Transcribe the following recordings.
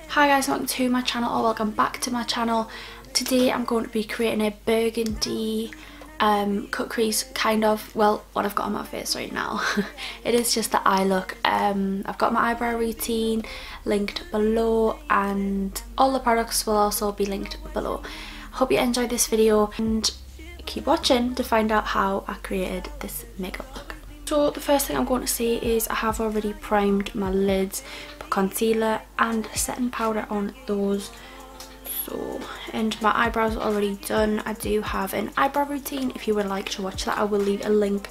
Hi guys, welcome to my channel, or welcome back to my channel. Today I'm going to be creating a burgundy cut crease, kind of, well, what I've got on my face right now. It is just the eye look. I've got my eyebrow routine linked below, and all the products will also be linked below. I hope you enjoyed this video and keep watching to find out how I created this makeup look. So the first thing I'm going to say is I have already primed my lids, put concealer and setting powder on those. So, and my eyebrows are already done. I do have an eyebrow routine. If you would like to watch that, I will leave a link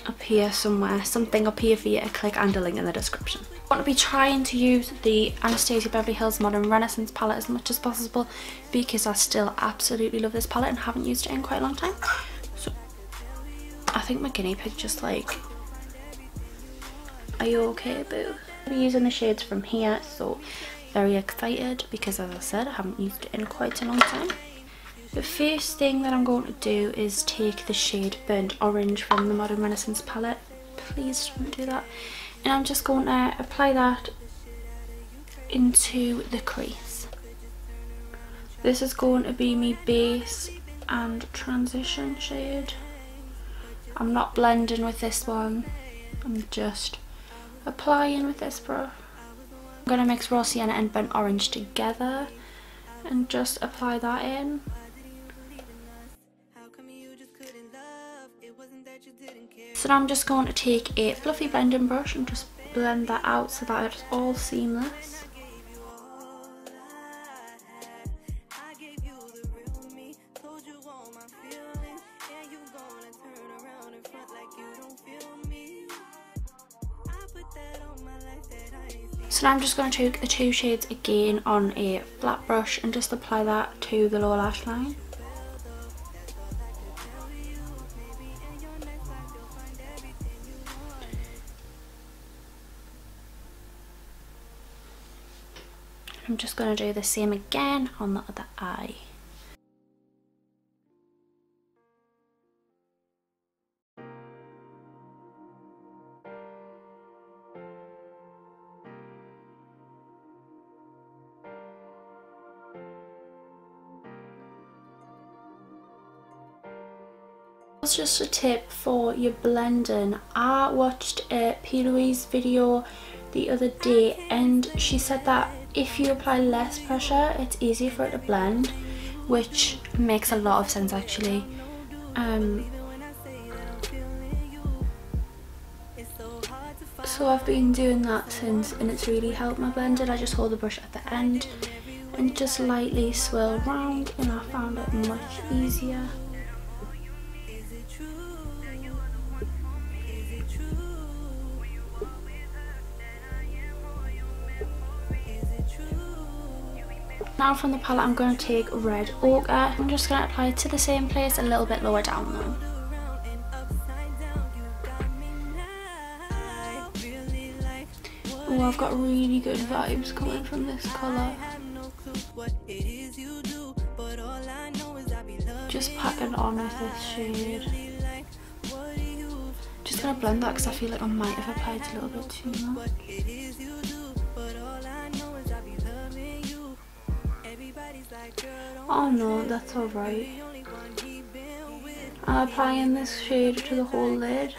up here somewhere, something up here for you to click, and a link in the description. I want to be trying to use the Anastasia Beverly Hills Modern Renaissance palette as much as possible because I still absolutely love this palette and haven't used it in quite a long time. So I think my guinea pig just like, are you okay, boo? I'll be using the shades from here, so very excited because, as I said, I haven't used it in quite a long time. The first thing that I'm going to do is take the shade Burnt Orange from the Modern Renaissance palette. Please don't do that. And I'm just going to apply that into the crease. This is going to be my base and transition shade. I'm not blending with this one, I'm just applying with this brush. I'm going to mix raw sienna and burnt orange together and just apply that in. So now I'm just going to take a fluffy blending brush and just blend that out so that it's all seamless. So now I'm just going to take the two shades again on a flat brush and just apply that to the lower lash line. I'm just going to do the same again on the other eye. That's just a tip for your blending. I watched a P. Louise video the other day and she said that if you apply less pressure it's easier for it to blend, which makes a lot of sense actually. So I've been doing that since and it's really helped my blending. I just hold the brush at the end and just lightly swirl around and I found it much easier. Now from the palette I'm going to take Red Ochre. I'm just going to apply it to the same place, a little bit lower down though. Oh, I've got really good vibes coming from this colour. Just pack it on with this shade. Just going to blend that because I feel like I might have applied a little bit too much. Oh no, that's alright. I'm applying this shade to the whole lid.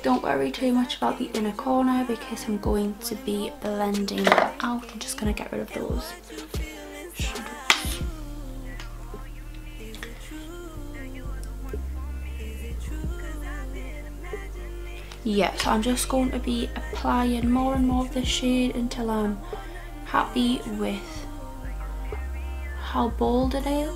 Don't worry too much about the inner corner because I'm going to be blending that out. I'm just going to get rid of those shadows. Yeah, so I'm just going to be applying more and more of this shade until I'm happy with how bold it is.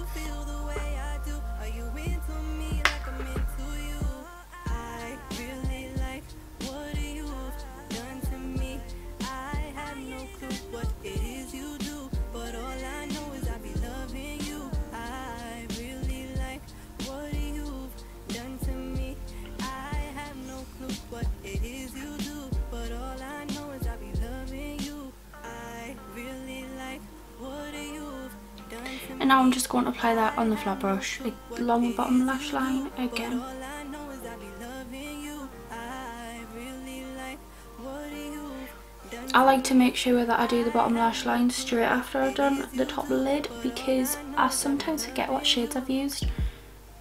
And now I'm just going to apply that on the flat brush along the bottom lash line again. I like to make sure that I do the bottom lash line straight after I've done the top lid, because I sometimes forget what shades I've used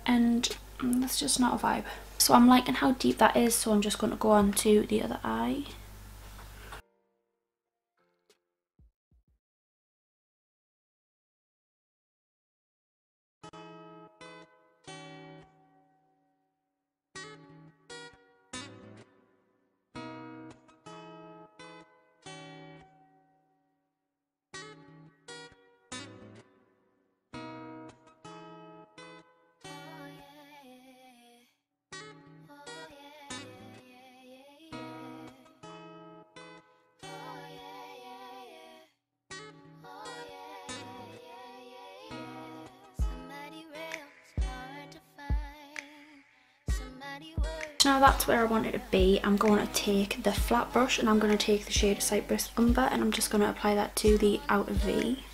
and that's just not a vibe. So I'm liking how deep that is, so I'm just going to go on to the other eye. Now that's where I want it to be. I'm going to take the flat brush and I'm going to take the shade Cypress Umber and I'm just going to apply that to the outer V.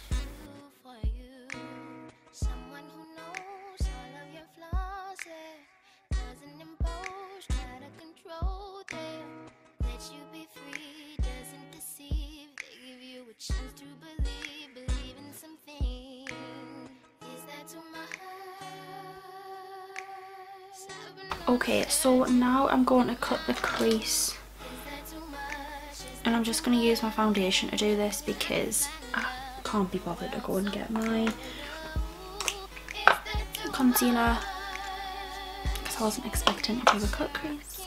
Okay, so now I'm going to cut the crease and I'm just going to use my foundation to do this because I can't be bothered to go and get my concealer because I wasn't expecting to do a cut crease.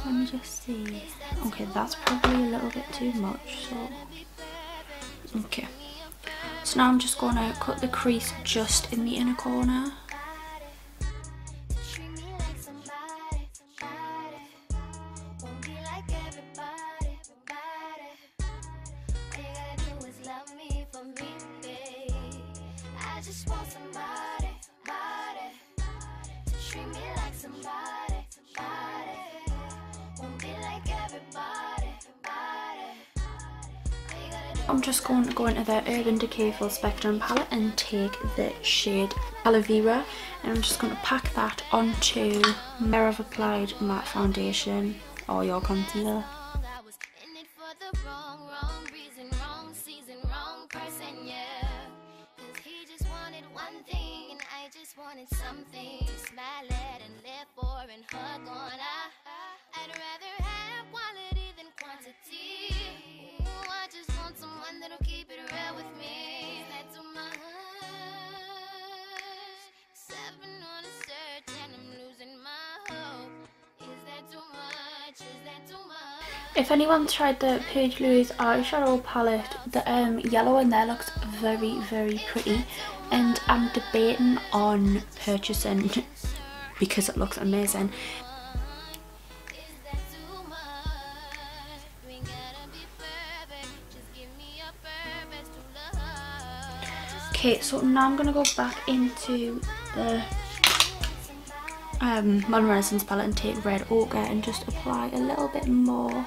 Let me just see. Okay, that's probably a little bit too much, so okay. So now I'm just going to cut the crease just in the inner corner. I'm just going to go into the Urban Decay Full Spectrum palette and take the shade Aloe Vera and I'm just going to pack that onto where I've applied my foundation or your concealer. If anyone's tried the Page Louise eyeshadow palette, the yellow in there looks very, very pretty and I'm debating on purchasing because it looks amazing. Okay, so now I'm going to go back into the Modern Renaissance palette and take Red Ochre and just apply a little bit more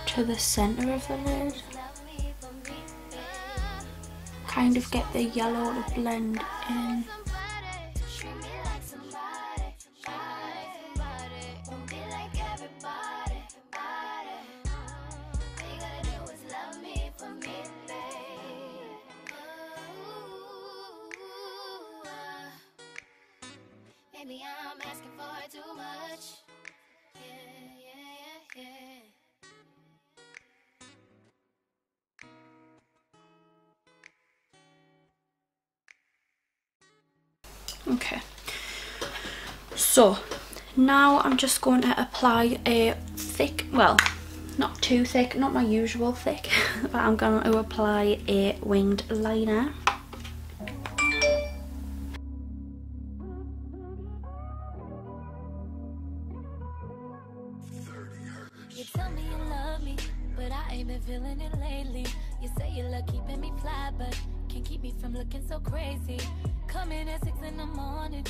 to the centre of the lid. Kind of get the yellow to blend in. Maybe I'm asking for too much. Yeah. Okay, so now I'm just going to apply a thick, well, not too thick, not my usual thick, but I'm going to apply a winged liner. You tell me you love me, but I ain't been feeling it lately. You say you love keeping me fly, but can't keep me from looking so crazy. Coming at 6 in the morning.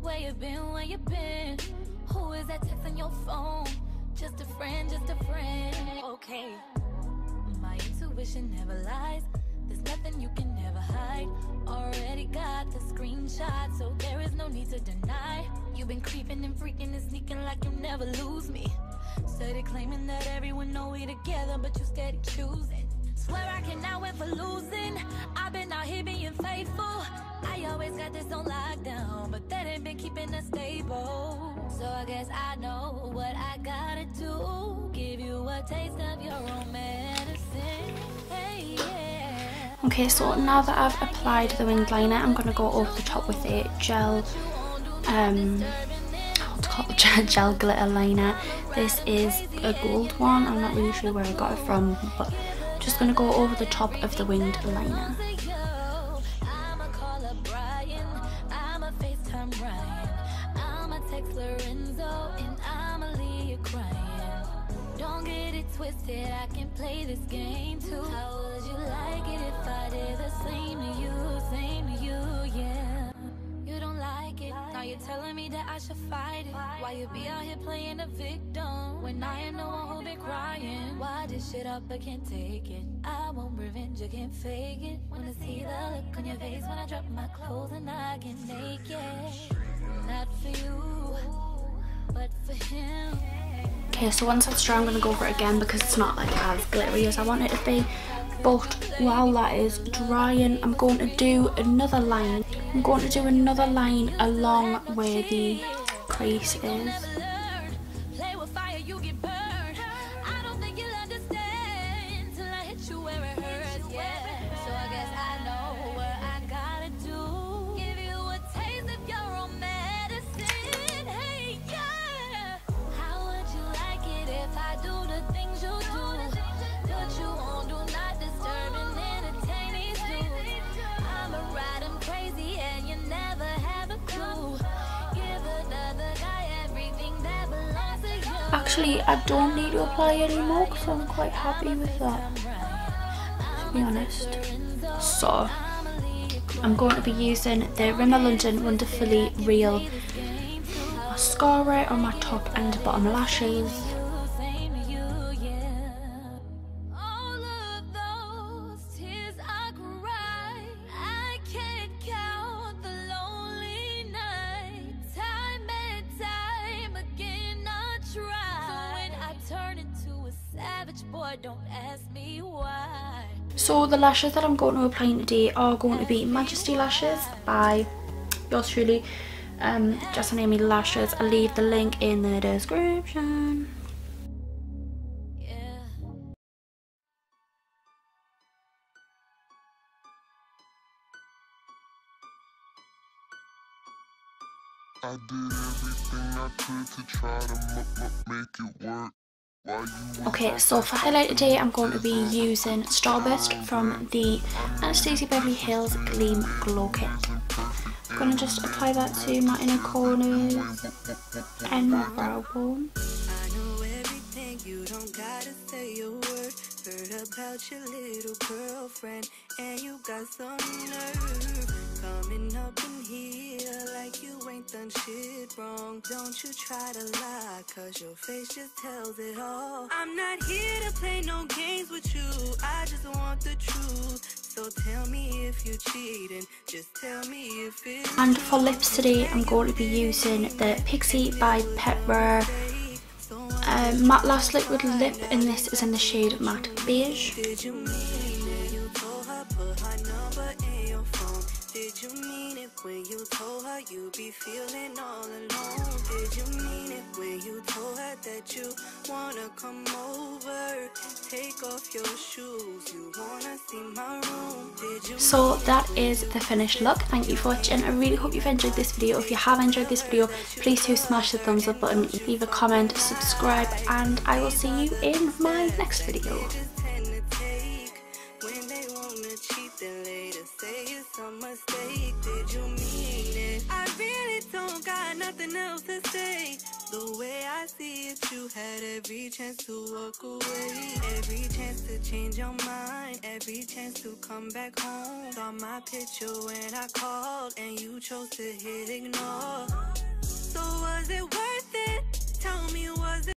Where you been, where you been? Who is that texting your phone? Just a friend, okay. My intuition never lies. There's nothing you can never hide. Already got the screenshot, so there is no need to deny. You've been creeping and freaking and sneaking like you never lose me. Steady claiming that everyone know we together, but you steady choosing. Swear I cannot win for losing. I've been out here being faithful. I always got this on lockdown, but that ain't been keeping us stable. So I guess I know what I gotta do. Give you a taste of your own medicine. Hey, yeah. Okay, so now that I've applied the winged liner, I'm going to go over the top with a gel, what's it called? Gel glitter liner. This is a gold one. I'm not really sure where I got it from, but I'm just going to go over the top of the winged liner. Twisted, I can play this game too. How would you like it if I did the same to you, yeah. You don't like it, now you're telling me that I should fight it. Why you be out here playing the victim, when I am the one who been crying? Why this shit up, I can't take it. I want revenge, I can't fake it. Wanna see the look on your face when I drop my clothes and I get naked. Not for you, but for him. Okay, so once that's dry, I'm going to go over it again because it's not like as glittery as I want it to be. But while that is drying, I'm going to do another line. I'm going to do another line along where the crease is. Actually, I don't need to apply anymore because I'm quite happy with that, to be honest. So, I'm going to be using the Rimmel London Wonderfully Real mascara on my top and bottom lashes. Don't ask me why. So the lashes that I'm going to apply today are going to be Majesty lashes by yours truly, Jasminnneamy lashes. I'll leave the link in the description. I did everything I could to try to make it work. Okay, so for highlight today, I'm going to be using Starburst from the Anastasia Beverly Hills Gleam Glow Kit. I'm going to just apply that to my inner corners and my brow bone. I know everything, you don't gotta say a word. Heard about your little girlfriend, and you got some nerve. Coming up in here like you ain't done shit wrong. Don't you try to lie, cause your face just tells it all. I'm not here to play no games with you, I just want the truth. So tell me if you cheating, just tell me if it's. And for lips today, I'm going to be using the Pixie by Pepper Matte Last Liquid Lip, and this is in the shade Matte Beige. Did you mean it? You told her put her number in your phone. Did you mean it when you told her you be feeling all alone? Did you mean it when you told her that you wanna come over? Take off your shoes, you wanna see my room. Did you? So that is the finished look. Thank you for watching. I really hope you've enjoyed this video. If you have enjoyed this video, please do smash the thumbs up button, leave a comment, subscribe, and I will see you in my next video. Did you mean it? I really don't got nothing else to say. The way I see it, you had every chance to walk away, every chance to change your mind, every chance to come back home. Saw my picture when I called and you chose to hit ignore. So was it worth